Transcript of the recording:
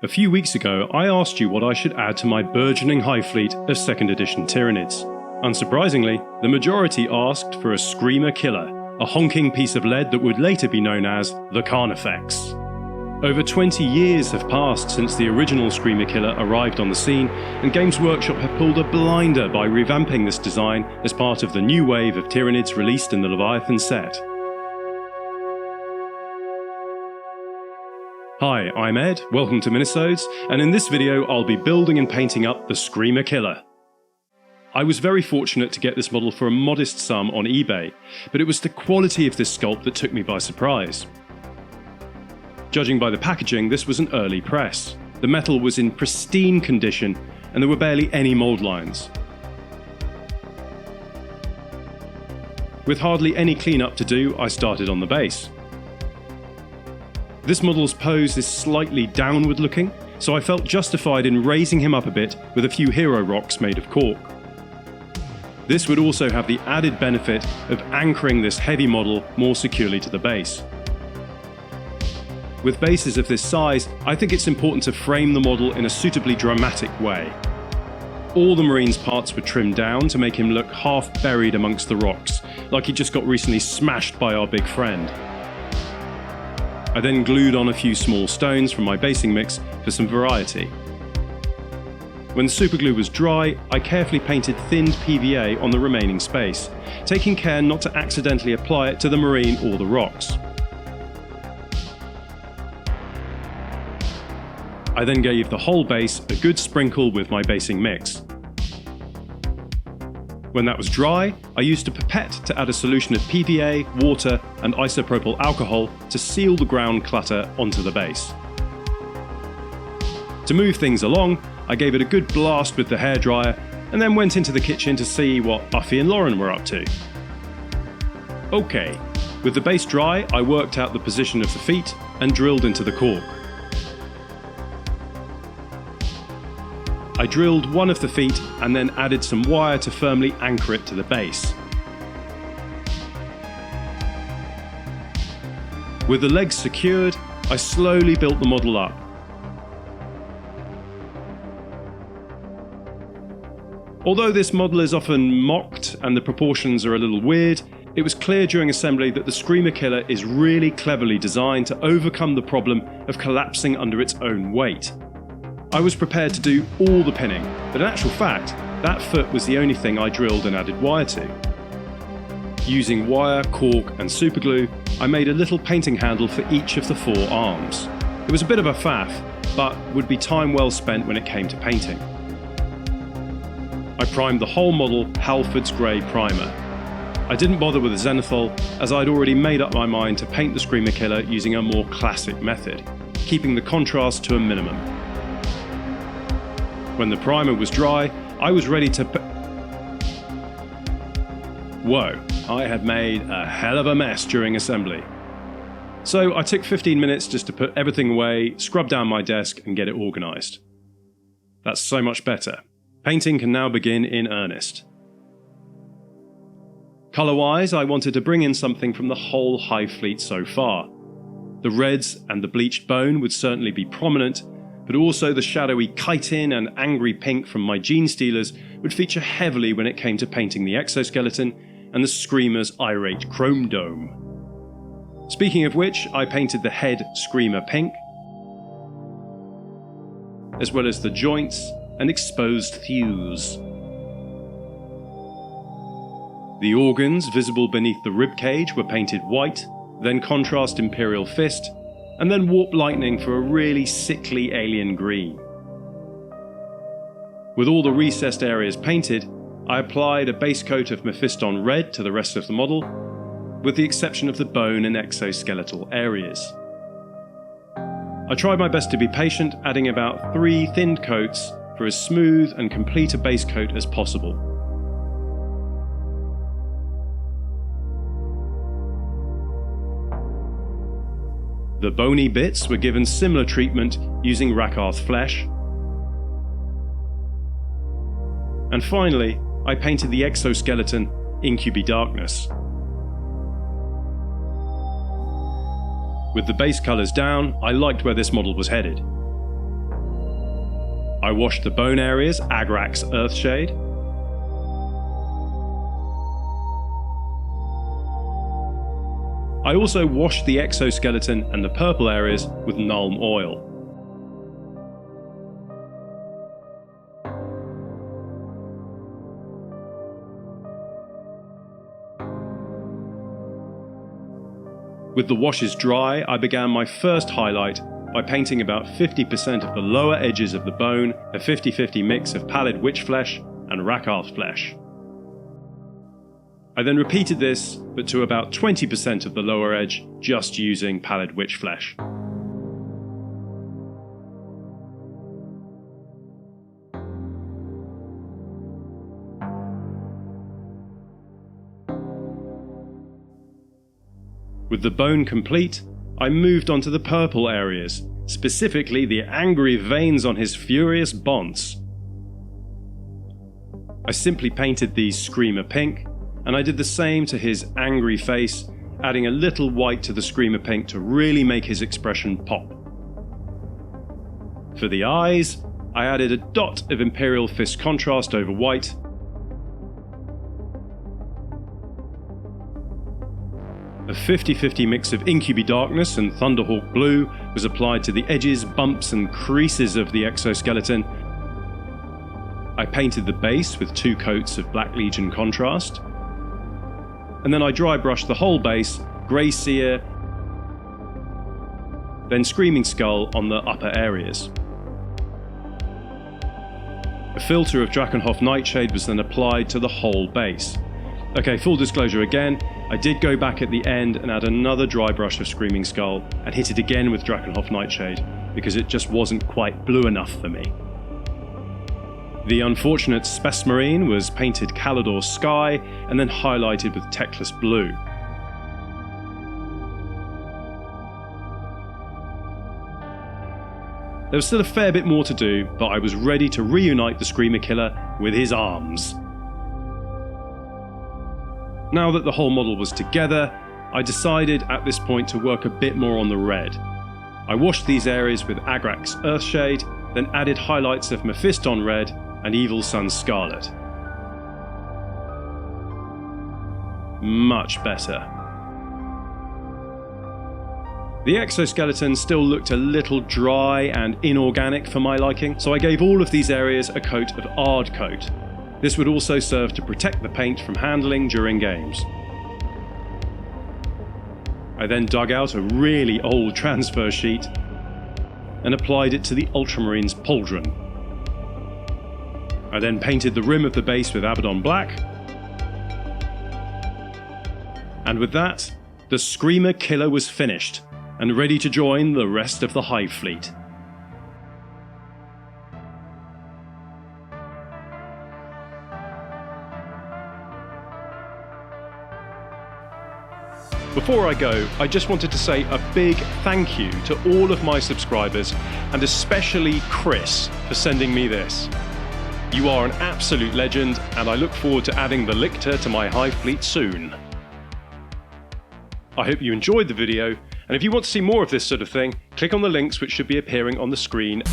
A few weeks ago, I asked you what I should add to my burgeoning high fleet of 2nd edition Tyranids. Unsurprisingly, the majority asked for a Screamer Killer, a honking piece of lead that would later be known as the Carnifex. Over 20 years have passed since the original Screamer Killer arrived on the scene, and Games Workshop have pulled a blinder by revamping this design as part of the new wave of Tyranids released in the Leviathan set. Hi, I'm Ed, welcome to Minisodes, and in this video I'll be building and painting up the Screamer Killer. I was very fortunate to get this model for a modest sum on eBay, but it was the quality of this sculpt that took me by surprise. Judging by the packaging, this was an early press. The metal was in pristine condition and there were barely any mould lines. With hardly any cleanup to do, I started on the base. This model's pose is slightly downward looking, so I felt justified in raising him up a bit with a few hero rocks made of cork. This would also have the added benefit of anchoring this heavy model more securely to the base. With bases of this size, I think it's important to frame the model in a suitably dramatic way. All the Marine's parts were trimmed down to make him look half buried amongst the rocks, like he just got recently smashed by our big friend. I then glued on a few small stones from my basing mix for some variety. When the superglue was dry, I carefully painted thinned PVA on the remaining space, taking care not to accidentally apply it to the Marine or the rocks. I then gave the whole base a good sprinkle with my basing mix. When that was dry, I used a pipette to add a solution of PVA, water and isopropyl alcohol to seal the ground clutter onto the base. To move things along, I gave it a good blast with the hairdryer and then went into the kitchen to see what Buffy and Lauren were up to. Okay, with the base dry, I worked out the position of the feet and drilled into the cork. I drilled one of the feet and then added some wire to firmly anchor it to the base. With the legs secured, I slowly built the model up. Although this model is often mocked and the proportions are a little weird, it was clear during assembly that the Screamer Killer is really cleverly designed to overcome the problem of collapsing under its own weight. I was prepared to do all the pinning, but in actual fact, that foot was the only thing I drilled and added wire to. Using wire, cork and superglue, I made a little painting handle for each of the 4 arms. It was a bit of a faff, but would be time well spent when it came to painting. I primed the whole model Halford's Grey Primer. I didn't bother with a zenithal, as I'd already made up my mind to paint the Screamer Killer using a more classic method, keeping the contrast to a minimum. When the primer was dry, I was ready to Whoa, I had made a hell of a mess during assembly. So I took 15 minutes just to put everything away, scrub down my desk and get it organised. That's so much better. Painting can now begin in earnest. Colour-wise, I wanted to bring in something from the whole high fleet so far. The reds and the bleached bone would certainly be prominent, but also the shadowy chitin and angry pink from my Gene Stealers would feature heavily when it came to painting the exoskeleton and the Screamer's irate chrome dome. Speaking of which, I painted the head Screamer pink, as well as the joints and exposed thews. The organs visible beneath the ribcage were painted white, then contrast Imperial Fist, and then Warp Lightning for a really sickly alien green. With all the recessed areas painted, I applied a base coat of Mephiston Red to the rest of the model, with the exception of the bone and exoskeletal areas. I tried my best to be patient, adding about 3 thinned coats for as smooth and complete a base coat as possible. The bony bits were given similar treatment using Rakarth flesh. And finally, I painted the exoskeleton Incubi Darkness. With the base colours down, I liked where this model was headed. I washed the bone areas, Agrax Earthshade. I also washed the exoskeleton and the purple areas with Nuln oil. With the washes dry, I began my first highlight by painting about 50% of the lower edges of the bone, a 50-50 mix of pallid witch flesh and Rakarth flesh. I then repeated this, but to about 20% of the lower edge, just using pallid witch flesh. With the bone complete, I moved on to the purple areas, specifically the angry veins on his furious bonds. I simply painted these Screamer pink, and I did the same to his angry face, adding a little white to the Screamer pink to really make his expression pop. For the eyes, I added a dot of Imperial Fist contrast over white, a 50-50 mix of Incubi Darkness and Thunderhawk Blue was applied to the edges, bumps and creases of the exoskeleton. I painted the base with 2 coats of Black Legion contrast. And then I dry brushed the whole base, Grey Seer, then Screaming Skull on the upper areas. A filter of Drakenhof Nightshade was then applied to the whole base. Okay, full disclosure again, I did go back at the end and add another dry brush of Screaming Skull and hit it again with Drakenhof Nightshade because it just wasn't quite blue enough for me. The unfortunate Spessmarine was painted Calidor Sky and then highlighted with Teclis Blue. There was still a fair bit more to do, but I was ready to reunite the Screamer Killer with his arms. Now that the whole model was together, I decided at this point to work a bit more on the red. I washed these areas with Agrax Earthshade, then added highlights of Mephiston Red and Evil Sun Scarlet. Much better. The exoskeleton still looked a little dry and inorganic for my liking, so I gave all of these areas a coat of Ard Coat. This would also serve to protect the paint from handling during games. I then dug out a really old transfer sheet and applied it to the Ultramarine's pauldron. I then painted the rim of the base with Abaddon Black, and with that, the Screamer Killer was finished and ready to join the rest of the Hive Fleet. Before I go, I just wanted to say a big thank you to all of my subscribers, and especially Chris for sending me this. You are an absolute legend, and I look forward to adding the Lictor to my Hive Fleet soon. I hope you enjoyed the video, and if you want to see more of this sort of thing, click on the links which should be appearing on the screen.